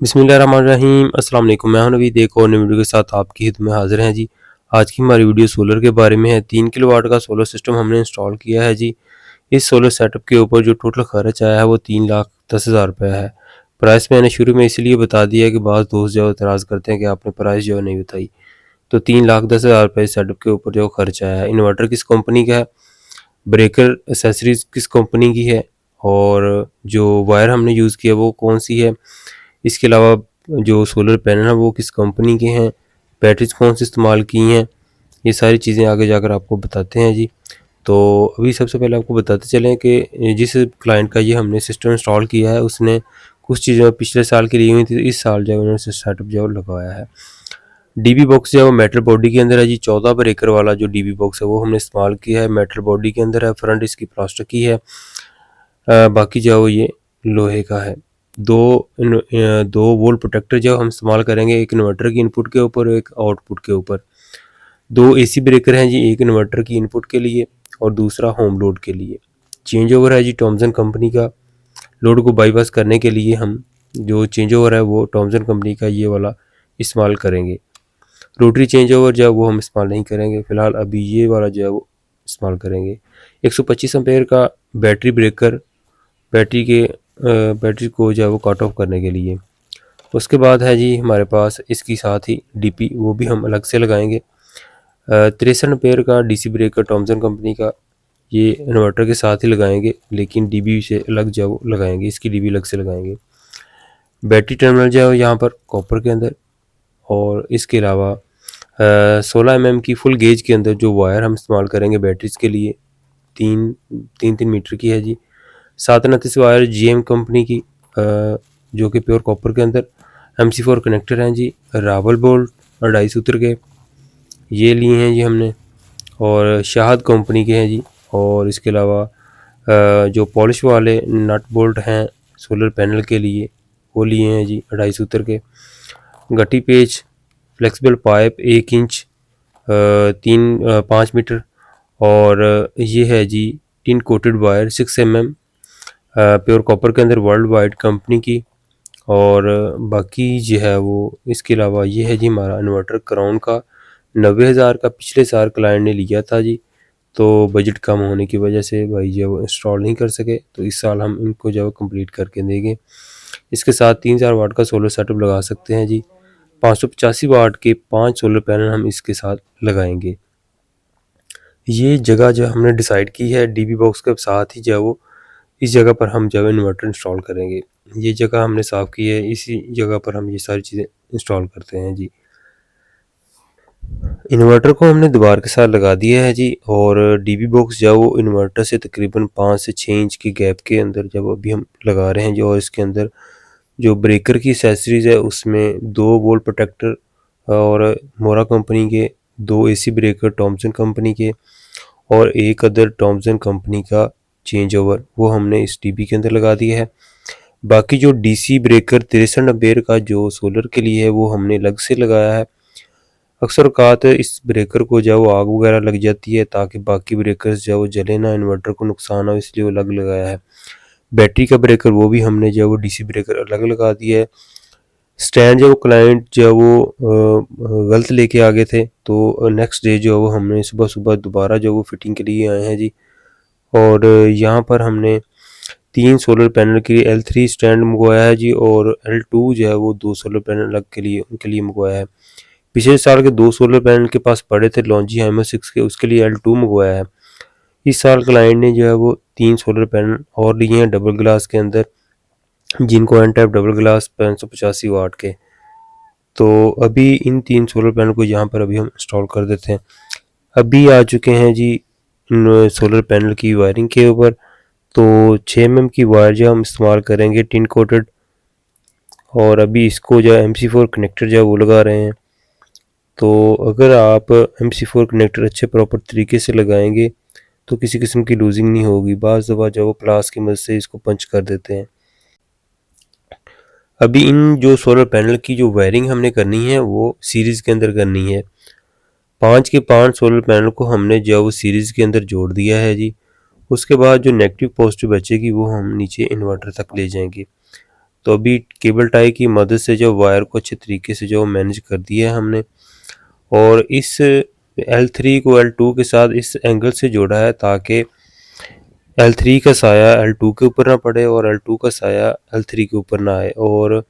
बिस्मिल्लाहिर्रहमानिर्रहीम। अस्सलाम वालेकुम। मैं हूं नवीद, एक और नई वीडियो के साथ आपकी खिदमत में हाजिर हैं जी। आज की हमारी वीडियो सोलर के बारे में है। 3 किलोवाट का सोलर सिस्टम हमने इंस्टॉल किया है जी। इस सोलर सेटअप के ऊपर जो टोटल खर्च आया है वो 3,10,000 रुपये है। प्राइस मैंने शुरू में इसलिए बता दिया है कि बाज़ दोस्त जो एतराज़ करते हैं कि आपने प्राइस जो नहीं बताई। तो 3,10,000 रुपये सेटअप के ऊपर जो खर्च आया है। इन्वर्टर किस कंपनी का है, ब्रेकर एसेसरीज किस कंपनी की है, और जो वायर हमने यूज़ किया वो कौन सी है, इसके अलावा जो सोलर पैनल है वो किस कंपनी के हैं, बैटरीज कौन सी इस्तेमाल की हैं, ये सारी चीज़ें आगे जाकर आपको बताते हैं जी। तो अभी सबसे पहले आपको बताते चलें कि जिस क्लाइंट का ये हमने सिस्टम इंस्टॉल किया है उसने कुछ चीज़ें पिछले साल की ली हुई थी, इस साल जो है उन्होंने सेटअप जो है लगवाया है। डीबी बॉक्स जो है वो मेटल बॉडी के अंदर है जी। 14 ब्रेकर वाला जो डीबी बॉक्स है वो हमने इस्तेमाल किया है, मेटल बॉडी के अंदर है, फ्रंट इसकी प्लास्टिक की है। बाकी जो है वो ये लोहे का है। दो वोल प्रोटेक्टर जो हम इस्तेमाल करेंगे, एक इन्वर्टर की इनपुट के ऊपर और एक आउटपुट के ऊपर। 2 AC ब्रेकर हैं जी, एक इन्वर्टर की इनपुट के लिए और दूसरा होम लोड के लिए। चेंज ओवर है जी टॉमसन कंपनी का। लोड को बाईपास करने के लिए हम जो चेंज ओवर है वो टॉमसन कंपनी का ये वाला इस्तेमाल करेंगे। रोटरी चेंज ओवर जो है वो हम इस्तेमाल नहीं करेंगे, फ़िलहाल अभी ये वाला जो है वो इस्तेमाल करेंगे। 125 एम्पेयर का बैटरी ब्रेकर, बैटरी को जो है वो कट ऑफ करने के लिए। उसके बाद है जी हमारे पास इसकी साथ ही डीपी, वो भी हम अलग से लगाएंगे। 63 एम्पेयर का डीसी ब्रेकर टॉमसन कंपनी का, ये इन्वर्टर के साथ ही लगाएंगे लेकिन डीबी से अलग जो है वो लगाएंगे, इसकी डीबी अलग से लगाएंगे। बैटरी टर्मिनल जो है यहाँ पर कॉपर के अंदर, और इसके अलावा 16 mm की फुल गेज के अंदर जो वायर हम इस्तेमाल करेंगे बैटरीज के लिए, तीन तीन तीन मीटर की है जी। 739 वायर GM कंपनी की, जो कि प्योर कॉपर के अंदर। MC4 कनेक्टर हैं जी, रावल बोल्ट 2.5 सूत्र के ये लिए हैं जी हमने, और शाहद कंपनी के हैं जी। और इसके अलावा जो पॉलिश वाले नट बोल्ट हैं सोलर पैनल के लिए वो लिए हैं जी 2.5 सूत्र के। गट्टी पेच, फ्लेक्सिबल पाइप 1 इंच, 5 मीटर, और ये है जी tin coated wire 6 mm pure copper के अंदर वर्ल्ड वाइड कंपनी की। और बाकी जो है वो इसके अलावा ये है जी हमारा इन्वर्टर क्राउन का 90,000 का पिछले साल क्लाइंट ने लिया था जी। तो बजट कम होने की वजह से भाई जो वो इंस्टॉल नहीं कर सके, तो इस साल हम इनको जो है कंप्लीट करके देंगे। इसके साथ 3,000 वाट का सोलर सेटअप लगा सकते हैं जी। 585 वाट के 5 सोलर पैनल हम इसके साथ लगाएंगे। ये जगह जो हमने डिसाइड की है डीबी बॉक्स के साथ ही जो है वो इस जगह पर हम जो है इन्वर्टर इंस्टॉल करेंगे। ये जगह हमने साफ़ की है, इसी जगह पर हम ये सारी चीज़ें इंस्टॉल करते हैं जी। इन्वर्टर को हमने दीवार के साथ लगा दिया है जी, और डीबी बॉक्स जो है वो इन्वर्टर से तकरीबन 5 से 6 इंच की गैप के अंदर जब अभी हम लगा रहे हैं जो, और इसके अंदर जो ब्रेकर की एसेसरीज है उसमें 2 वोल्ट प्रोटेक्टर और मोरा कंपनी के, 2 AC ब्रेकर टॉमसन कंपनी के, और एक अदर टॉमसन कंपनी का चेंज ओवर वो हमने इस डीबी के अंदर लगा दिया है। बाकी जो डीसी ब्रेकर 63 एम्पेयर का जो सोलर के लिए है वो हमने अलग से लगाया है। अक्सर औकात इस ब्रेकर को जो वो आग वगैरह लग जाती है, ताकि बाकी ब्रेकर्स जो वो जले ना, इन्वर्टर को नुकसान हो, इसलिए वो अलग लगाया है। बैटरी का ब्रेकर वो भी हमने जो वो डीसी ब्रेकर अलग लगा दिया है। स्टैंड जो क्लाइंट जो वो गलत लेके आ गए थे, तो नेक्स्ट डे जो वो हमने सुबह सुबह दोबारा जो वो फिटिंग के लिए आए हैं जी। और यहाँ पर हमने 3 सोलर पैनल के लिए L3 स्टैंड मंगवाया है जी, और L2 जो है वो 2 सोलर पैनल अलग के लिए उनके लिए मंगवाया है। पिछले साल के 2 सोलर पैनल के पास पड़े थे लॉन्जी हैमर 6 के, उसके लिए L2 मंगवाया है। इस साल क्लाइंट ने जो है वो 3 सोलर पैनल और लिए हैं डबल ग्लास के अंदर, जिनको एन टाइप डबल ग्लास 585 वाट के। तो अभी इन 3 सोलर पैनल को यहाँ पर अभी हम इंस्टॉल कर देते हैं। अभी आ चुके हैं जी इन सोलर पैनल की वायरिंग के ऊपर। तो 6 mm की वायर जो हम इस्तेमाल करेंगे टिन कोटेड, और अभी इसको जो MC4 कनेक्टर जो है वो लगा रहे हैं। तो अगर आप MC4 कनेक्टर अच्छे प्रॉपर तरीके से लगाएंगे तो किसी किस्म की लूजिंग नहीं होगी। बाज़ दफ़ा जो वो प्लास की मदद से इसको पंच कर देते हैं। अभी इन जो सोलर पैनल की जो वायरिंग हमने करनी है वो सीरीज़ के अंदर करनी है। 5 के 5 सोलर पैनल को हमने जो वो सीरीज़ के अंदर जोड़ दिया है जी। उसके बाद जो नेगेटिव पॉजिटिव बचेगी वो हम नीचे इन्वर्टर तक ले जाएंगे। तो अभी केबल टाई की मदद से जो वायर को अच्छे तरीके से जो मैनेज कर दिया है हमने, और इस L3 को L2 के साथ इस एंगल से जोड़ा है ताकि L3 का साया L2 के ऊपर ना पड़े और L2 का साया L3 के ऊपर ना आए, और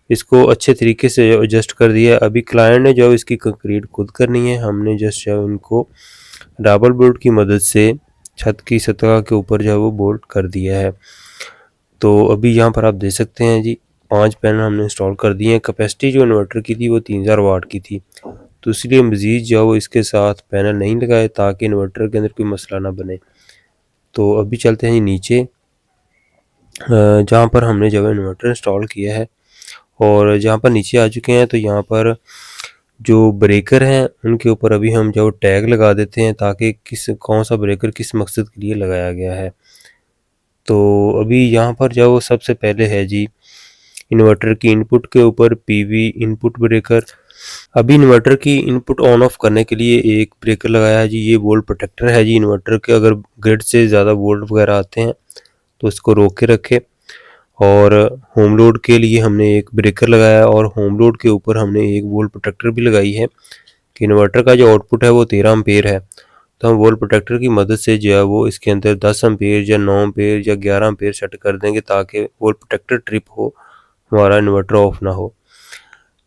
इसको अच्छे तरीके से एडजस्ट कर दिया। अभी क्लाइंट ने जो इसकी कंक्रीट खुद करनी है, हमने जस्ट जो इनको डबल बोल्ट की मदद से छत की सतह के ऊपर जो है वो बोल्ट कर दिया है। तो अभी यहाँ पर आप देख सकते हैं जी 5 पैनल हमने इंस्टॉल कर दिए हैं। कैपेसिटी जो इन्वर्टर की थी वो 3000 वाट की थी, तो इसलिए मज़ीद जो है वो इसके साथ पैनल नहीं लगाए ताकि इन्वर्टर के अंदर कोई मसला ना बने। तो अभी चलते हैं नीचे जहाँ पर हमने जो है इन्वर्टर इंस्टॉल किया है, और जहाँ पर नीचे आ चुके हैं तो यहाँ पर जो ब्रेकर हैं उनके ऊपर अभी हम जो टैग लगा देते हैं ताकि कौन सा ब्रेकर किस मकसद के लिए लगाया गया है। तो अभी यहाँ पर जो सबसे पहले है जी इन्वर्टर की इनपुट के ऊपर पीवी इनपुट ब्रेकर। अभी इन्वर्टर की इनपुट ऑन ऑफ करने के लिए एक ब्रेकर लगाया है जी, ये वोल्ट प्रोटेक्टर है जी। इन्वर्टर के अगर ग्रिड से ज़्यादा वोल्ट वगैरह आते हैं तो इसको रोक के रखे। और होम लोड के लिए हमने एक ब्रेकर लगाया है, और होम लोड के ऊपर हमने एक वोल्ट प्रोटेक्टर भी लगाई है कि इन्वर्टर का जो आउटपुट है वो 13 एम्पेयर है, तो हम वोल्ट प्रोटेक्टर की मदद से जो है वो इसके अंदर 10 एम्पेयर या 9 एम्पेयर या 11 एम्पेयर सेट कर देंगे ताकि वोल्ट प्रोटेक्टर ट्रिप हो, हमारा इन्वर्टर ऑफ ना हो।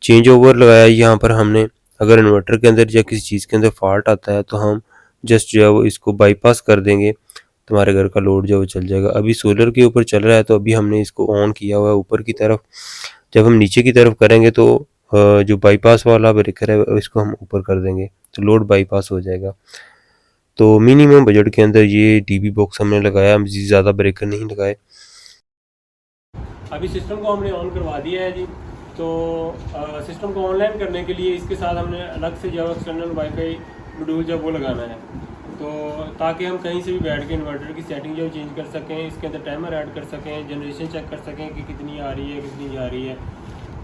चेंज ओवर लगाया यहाँ पर हमने, अगर इन्वर्टर के अंदर या किसी चीज़ के अंदर फॉल्ट आता है तो हम जस्ट जो है वो इसको बाईपास कर देंगे, तुम्हारे घर का लोड जो है चल जाएगा। अभी सोलर के ऊपर चल रहा है तो अभी हमने इसको ऑन किया हुआ है ऊपर की तरफ। जब हम नीचे की तरफ करेंगे तो जो बाईपास वाला ब्रेकर है इसको हम ऊपर कर देंगे तो लोड बाईपास हो जाएगा। तो मिनिमम बजट के अंदर ये डीबी बॉक्स हमने लगाया, हम ज़्यादा ब्रेकर नहीं लगाए। अभी सिस्टम को हमने ऑन करवा दिया है जी। तो सिस्टम को ऑनलाइन करने के लिए इसके साथ हमने अलग से जो एक्सटर्नल वाईफाई मॉड्यूल जो वो लगाना है, तो ताकि हम कहीं से भी बैठ के इन्वर्टर की सेटिंग जो चेंज कर सकें, इसके अंदर टाइमर ऐड कर सकें, जनरेशन चेक कर सकें कि कितनी आ रही है कितनी जा रही है।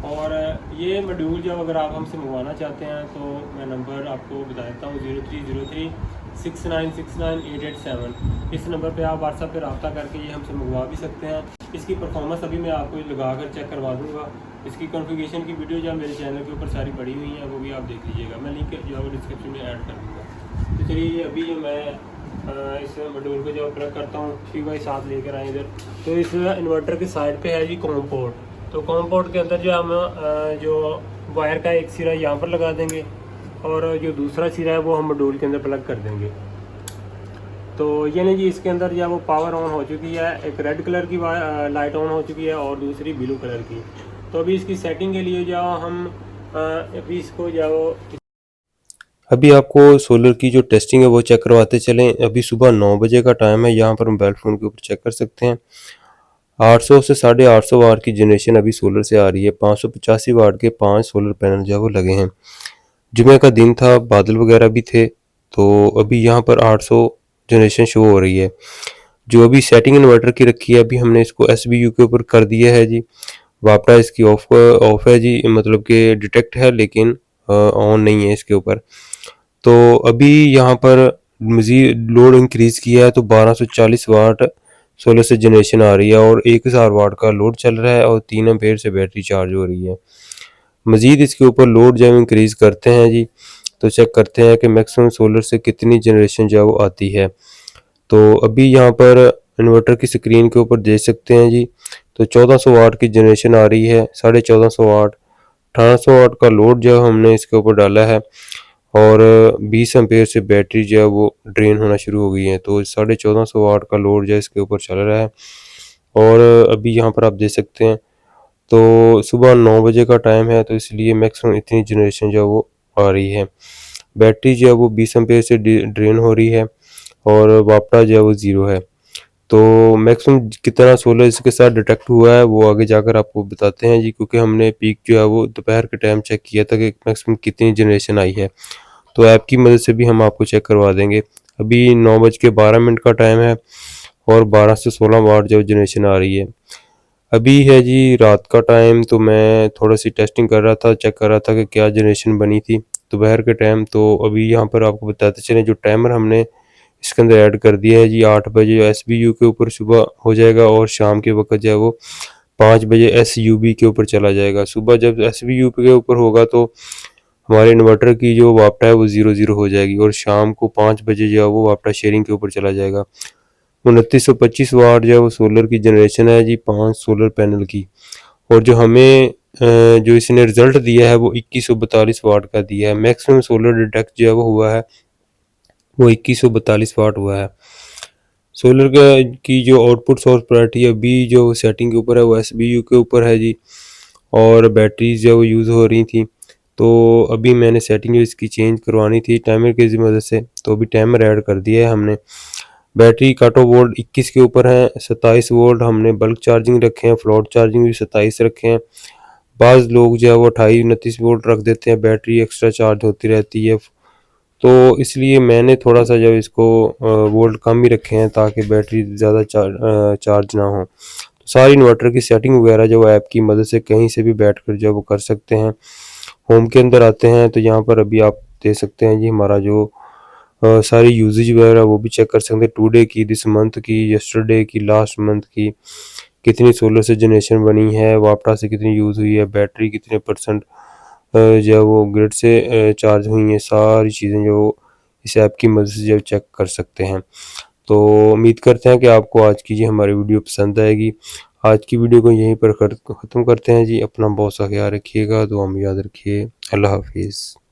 और ये मॉड्यूल जब अगर आप हमसे मंगवाना चाहते हैं तो मैं नंबर आपको बता देता हूँ 030369698887। इस नंबर पे आप व्हाट्सएप पे रब्ता करके ये हमसे मंगवा भी सकते हैं। इसकी परफॉर्मेंस अभी मैं आपको लगा कर चेक करवा दूँगा। इसकी कॉन्फ़िगरेशन की वीडियो जो मेरे चैनल के ऊपर सारी पड़ी हुई हैं वो भी आप देख लीजिएगा, मैं लिंक जो है डिस्क्रिप्शन में ऐड कर दूँगा। तो चलिए अभी जो मैं इस मॉड्यूल को जो प्लग करता हूँ शी भाई साथ लेकर आए इधर। तो इस इन्वर्टर की साइड पे है जी कॉम पोर्ट। तो कॉम पोर्ट के अंदर जो हम जो वायर का एक सिरा यहाँ पर लगा देंगे और जो दूसरा सिरा है वो हम मॉड्यूल के अंदर प्लग कर देंगे। तो ये नहीं जी इसके अंदर जो वो पावर ऑन हो चुकी है, एक रेड कलर की लाइट ऑन हो चुकी है और दूसरी ब्लू कलर की। तो अभी इसकी सेटिंग के लिए जो हम अभी इसको जो अभी आपको सोलर की जो टेस्टिंग है वो चेक करवाते चलें। अभी सुबह 9 बजे का टाइम है, यहाँ पर मोबाइल फ़ोन के ऊपर चेक कर सकते हैं 800 से 850 वाट की जनरेशन अभी सोलर से आ रही है। 585 वाट के 5 सोलर पैनल जो है वो लगे हैं। जुमे का दिन था, बादल वगैरह भी थे, तो अभी यहाँ पर 800 जनरेशन शो हो रही है। जो अभी सेटिंग इन्वर्टर की रखी है अभी हमने इसको SBU के ऊपर कर दिया है जी। वापड़ा इसकी ऑफ है जी, मतलब कि डिटेक्ट है लेकिन ऑन नहीं है इसके ऊपर। तो अभी यहाँ पर मज़ीद लोड इंक्रीज़ किया है तो 1240 वाट सोलर से जनरेशन आ रही है और 1000 वाट का लोड चल रहा है और 3 एम्पेयर से बैटरी चार्ज हो रही है। मज़ीद इसके ऊपर लोड जब इंक्रीज़ करते हैं जी तो चेक करते हैं कि मैक्सिमम सोलर से कितनी जनरेशन जो है वो आती है। तो अभी यहाँ पर इन्वर्टर की स्क्रीन के ऊपर देख सकते हैं जी, तो 1400 वाट की जनरेशन आ रही है, 1450 वाट, 1800 वाट का लोड जो हमने इसके ऊपर डाला है और 20 एम्पेयर से बैटरी जो है वो ड्रेन होना शुरू हो गई है। तो 1450 वाट का लोड जो है इसके ऊपर चल रहा है और अभी यहाँ पर आप देख सकते हैं तो सुबह 9 बजे का टाइम है तो इसलिए मैक्सिमम इतनी जनरेशन जो है वो आ रही है। बैटरी जो है वो 20 एम्पेयर से ड्रेन हो रही है और वापटा जो है वो 0 है। तो मैक्सिमम कितना सोलर इसके साथ डिटेक्ट हुआ है वो आगे जाकर आपको बताते हैं जी, क्योंकि हमने पीक जो है वो दोपहर के टाइम चेक किया था कि मैक्सिमम कितनी जनरेशन आई है। तो ऐप की मदद से भी हम आपको चेक करवा देंगे। अभी 9:12 का टाइम है और 12 से 16 वाट जो जनरेशन आ रही है। अभी है जी रात का टाइम, तो मैं थोड़ा सी टेस्टिंग कर रहा था, चेक कर रहा था कि क्या जनरेशन बनी थी दोपहर के टाइम। तो अभी यहाँ पर आपको बताते चलें जो टाइमर हमने इसके अंदर ऐड कर दिया है जी 8 बजे SBU के ऊपर सुबह हो जाएगा और शाम के वक्त जो है वो 5 बजे SUB के ऊपर चला जाएगा। सुबह जब SVU के ऊपर होगा तो हमारे इन्वर्टर की जो वापटा है वो 0 हो जाएगी और शाम को 5 बजे जो है वो वापटा शेयरिंग के ऊपर चला जाएगा। 2925 वाट जो है वो सोलर की जनरेशन है जी 5 सोलर पैनल की। और जो हमें जो इसने रिजल्ट दिया है वो 2142 वाट का दिया है। मैक्सिमम सोलर डिटेक्ट जो है वो हुआ है वो 2142 वाट हुआ है। सोलर की जो आउटपुट सोर्स प्रायोरिटी अभी जो सेटिंग के ऊपर है वो SBU के ऊपर है जी। और बैटरीज जो वो यूज़ हो रही थी तो अभी मैंने सेटिंग इसकी चेंज करवानी थी टाइमर की मदद से, तो अभी टाइमर ऐड कर दिया है हमने। बैटरी कट ऑफ वोल्ट 21 के ऊपर है, 27 वोल्ट हमने बल्क चार्जिंग रखे हैं, फ्लोट चार्जिंग भी 27 रखे हैं। बाज़ लोग जो है वो 28-29 वोल्ट रख देते हैं, बैटरी एक्स्ट्रा चार्ज होती रहती है, तो इसलिए मैंने थोड़ा सा जो इसको वोल्ट कम ही रखे हैं ताकि बैटरी ज़्यादा चार्ज ना हो। तो सारी इन्वर्टर की सेटिंग वगैरह जो ऐप की मदद से कहीं से भी बैठ कर जो वो कर सकते हैं। होम के अंदर आते हैं तो यहाँ पर अभी आप दे सकते हैं जी हमारा जो सारी यूजेज वगैरह वो भी चेक कर सकते हैं, टुडे की, दिस मंथ की, यस्टरडे की, लास्ट मंथ की, कितनी सोलर से जनरेशन बनी है, वापटा से कितनी यूज़ हुई है, बैटरी कितने परसेंट जो है वो ग्रिड से चार्ज हुई हैं, सारी चीज़ें जो इस ऐप की मदद से जो चेक कर सकते हैं। तो उम्मीद करते हैं कि आपको आज की ये हमारी वीडियो पसंद आएगी। आज की वीडियो को यहीं पर ख़त्म करते हैं जी। अपना बहुत सा ख्याल रखिएगा, दुआ में याद रखिए। अल्लाह हाफिज़।